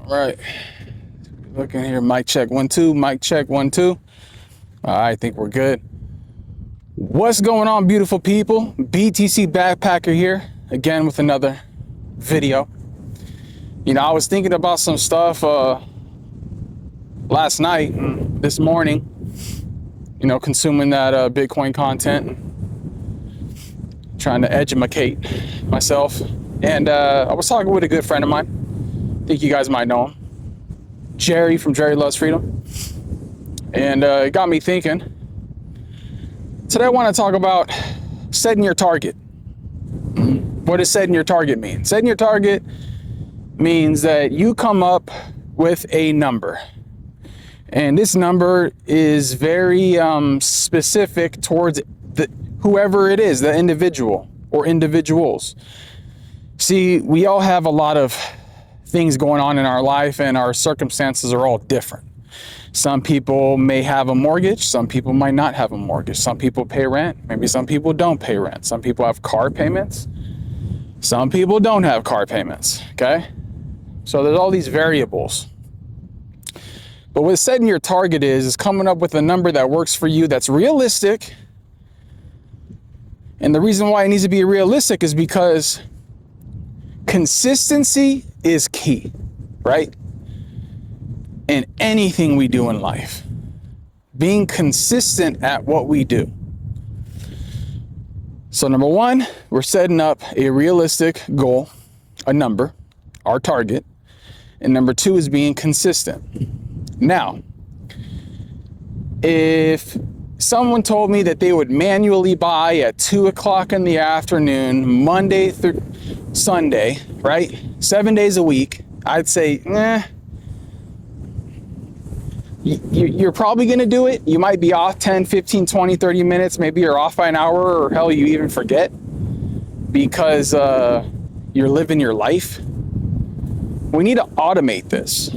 Right. Looking here, mic check 1 2, mic check 1 2. I think we're good. What's going on, beautiful people? BTC Backpacker here again with another video. You know, I was thinking about some stuff last night, this morning. You know, consuming that Bitcoin content, trying to educate myself, and I was talking with a good friend of mine. I think you guys might know him. Jerry from Jerry Loves Freedom. And it got me thinking. Today I want to talk about setting your target. What does setting your target mean? Setting your target means that you come up with a number. And this number is very specific towards whoever it is, the individual or individuals. See, we all have a lot of things going on in our life, and our circumstances are all different. Some people may have a mortgage, some people might not have a mortgage. Some people pay rent, maybe some people don't pay rent. Some people have car payments, some people don't have car payments, okay? So there's all these variables. But what setting your target is coming up with a number that works for you, that's realistic. And the reason why it needs to be realistic is because consistency is key, right? In anything we do in life, being consistent at what we do. So number one, we're setting up a realistic goal, a number, our target. And number two is being consistent. Now, if someone told me that they would manually buy at 2 o'clock in the afternoon, Monday through Sunday, right? 7 days a week, I'd say, you're probably going to do it. You might be off 10, 15, 20, 30 minutes. Maybe you're off by an hour, or hell, you even forget because you're living your life. We need to automate this.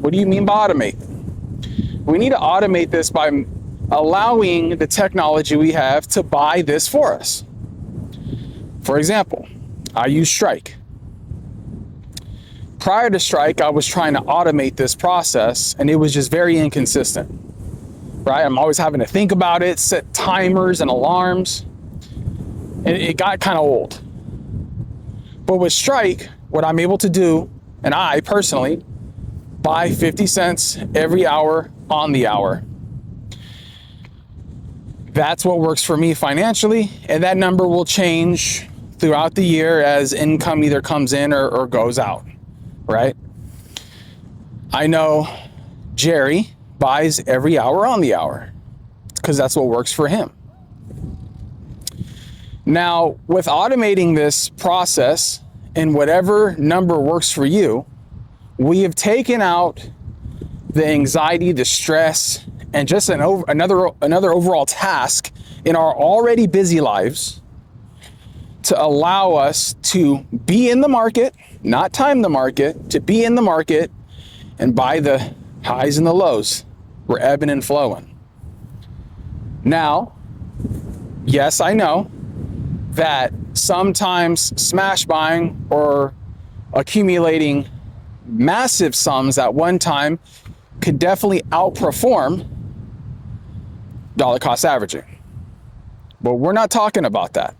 What do you mean by automate? We need to automate this by allowing the technology we have to buy this for us. For example, I use Strike. Prior to Strike, I was trying to automate this process, and it was just very inconsistent, right? I'm always having to think about it, set timers and alarms, and it got kind of old. But with Strike, what I'm able to do, and I personally, buy 50 cents every hour on the hour. That's what works for me financially, and that number will change throughout the year as income either comes in or goes out, right? I know Jerry buys every hour on the hour because that's what works for him. Now, with automating this process and whatever number works for you, we have taken out the anxiety, the stress, and just another overall task in our already busy lives to allow us to be in the market, not time the market, to be in the market and buy the highs and the lows. We're ebbing and flowing. Now, yes, I know that sometimes smash buying or accumulating massive sums at one time could definitely outperform dollar cost averaging. But we're not talking about that.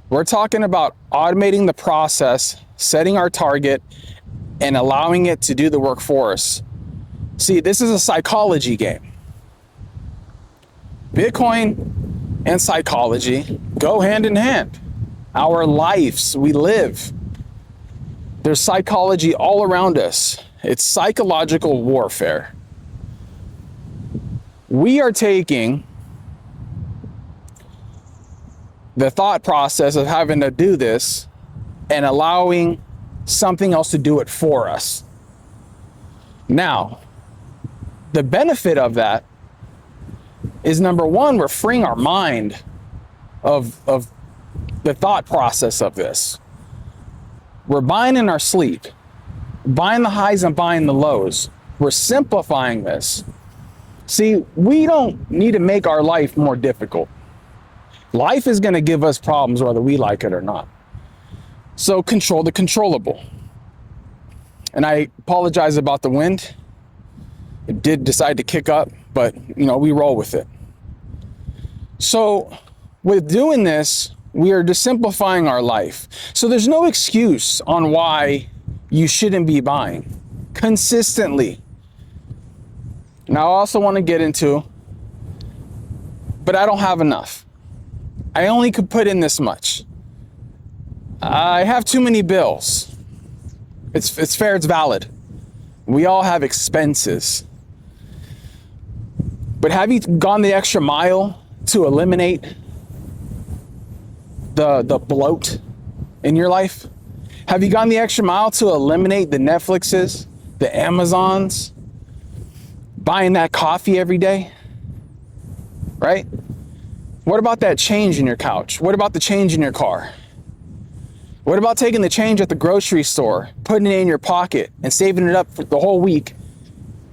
We're talking about automating the process, setting our target, and allowing it to do the work for us. See, this is a psychology game. Bitcoin and psychology go hand in hand. Our lives, we live. There's psychology all around us. It's psychological warfare. We are taking the thought process of having to do this and allowing something else to do it for us. Now, the benefit of that is, number one, we're freeing our mind of the thought process of this. We're buying in our sleep, buying the highs and buying the lows. We're simplifying this. See, we don't need to make our life more difficult. Life is going to give us problems whether we like it or not. So control the controllable. And I apologize about the wind. It did decide to kick up, but you know, we roll with it. So with doing this, we are just simplifying our life. So there's no excuse on why you shouldn't be buying consistently. Now, I also want to get into, but I don't have enough. I only could put in this much. I have too many bills. It's fair, it's valid. We all have expenses. But have you gone the extra mile to eliminate the bloat in your life? Have you gone the extra mile to eliminate the Netflixes, the Amazons, buying that coffee every day? Right? What about that change in your couch? What about the change in your car? What about taking the change at the grocery store, putting it in your pocket and saving it up for the whole week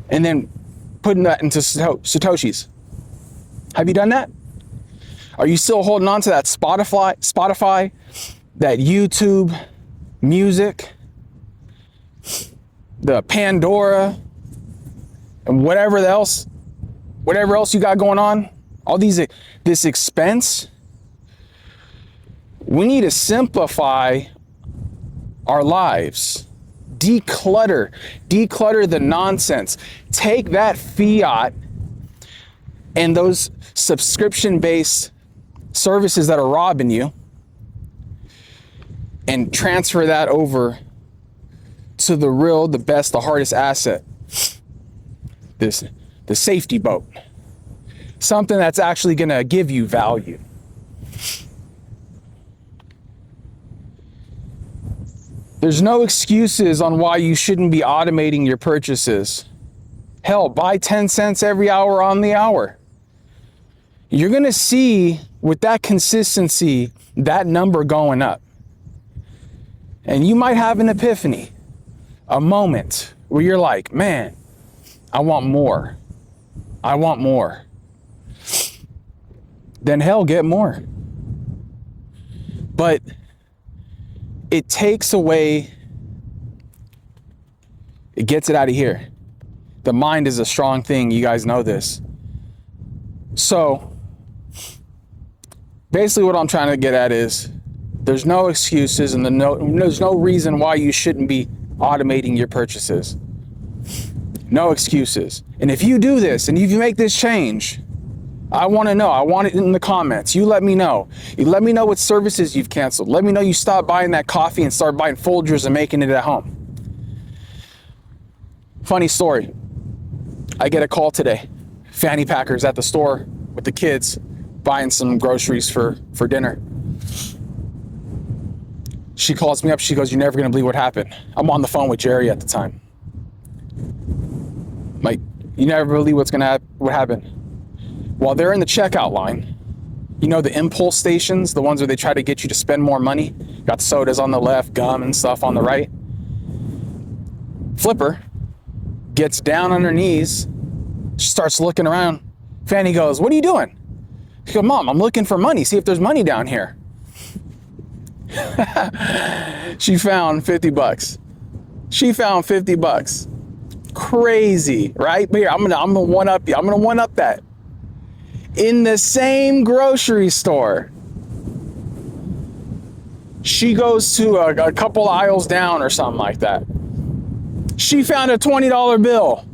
and then putting that into Satoshis? Have you done that? Are you still holding on to that Spotify, that YouTube music, the Pandora, and whatever else you got going on? All this expense? We need to simplify our lives. Declutter the nonsense. Take that fiat and those subscription-based services that are robbing you and transfer that over to the best, the hardest asset. The safety boat. Something that's actually gonna give you value. There's no excuses on why you shouldn't be automating your purchases. Hell, buy 10 cents every hour on the hour. You're gonna see with that consistency, that number going up. And you might have an epiphany, a moment where you're like, man, I want more. I want more. Then hell, get more. But it takes away, it gets it out of here. The mind is a strong thing. You guys know this. So basically what I'm trying to get at is there's no excuses and there's no reason why you shouldn't be automating your purchases. No excuses. And if you do this and if you make this change, I want to know. I want it in the comments. You let me know. You let me know what services you've canceled. Let me know you stop buying that coffee and start buying Folgers and making it at home. Funny story. I get a call today. Fanny Packer's at the store with the kids buying some groceries for dinner. She calls me up. She goes, "You're never going to believe what happened." I'm on the phone with Jerry at the time. Like, you never believe what happened. While they're in the checkout line, you know the impulse stations, the ones where they try to get you to spend more money? Got sodas on the left, gum and stuff on the right. Flipper gets down on her knees, starts looking around. Fanny goes, "What are you doing?" She goes, "Mom, I'm looking for money. See if there's money down here." She found $50. She found $50. Crazy, right? But here, I'm gonna one up you. I'm gonna one up that. In the same grocery store, she goes to a couple aisles down or something like that. She found a $20 bill.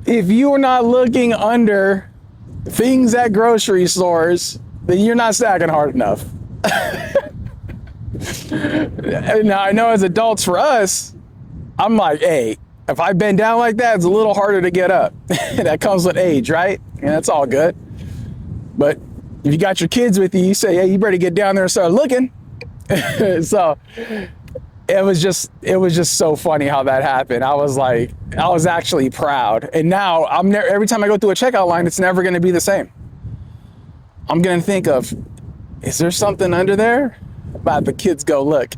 If you are not looking under things at grocery stores, then you're not stacking hard enough. Now, I know as adults, for us, I'm like, hey, if I bend down like that, it's a little harder to get up. That comes with age, right? And that's all good. But if you got your kids with you, you say, hey, you better get down there and start looking. So it was just so funny how that happened. I was actually proud. And now every time I go through a checkout line, it's never going to be the same. I'm going to think of, is there something under there? But the kids go look.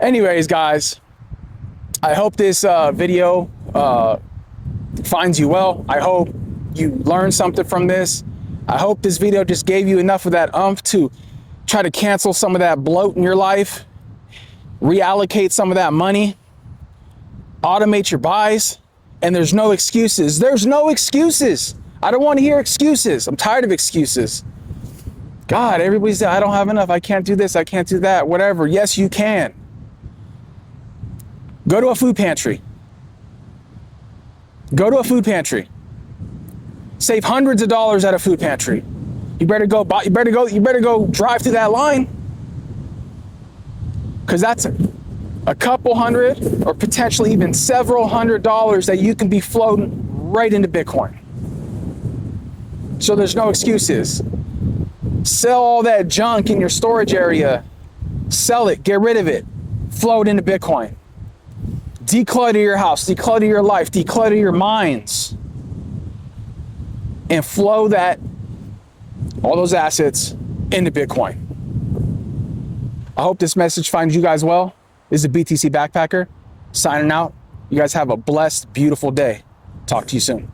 Anyways, guys, I hope this video finds you well. I hope you learned something from this. I hope this video just gave you enough of that to Try to cancel some of that bloat in your life, reallocate some of that money, automate your buys, and there's no excuses. There's no excuses. I don't want to hear excuses. I'm tired of excuses. God, everybody's, I don't have enough. I can't do this. I can't do that. Whatever. Yes, you can. Go to a food pantry. Go to a food pantry. Save hundreds of dollars at a food pantry. You better go drive through that line. Because that's a couple hundred or potentially even several $100s that you can be floating right into Bitcoin. So there's no excuses. Sell all that junk in your storage area. Sell it, get rid of it, float into Bitcoin. Declutter your house, declutter your life, declutter your minds, and flow all those assets into Bitcoin. I hope this message finds you guys well. This is a BTC Backpacker signing out. You guys have a blessed, beautiful day. Talk to you soon.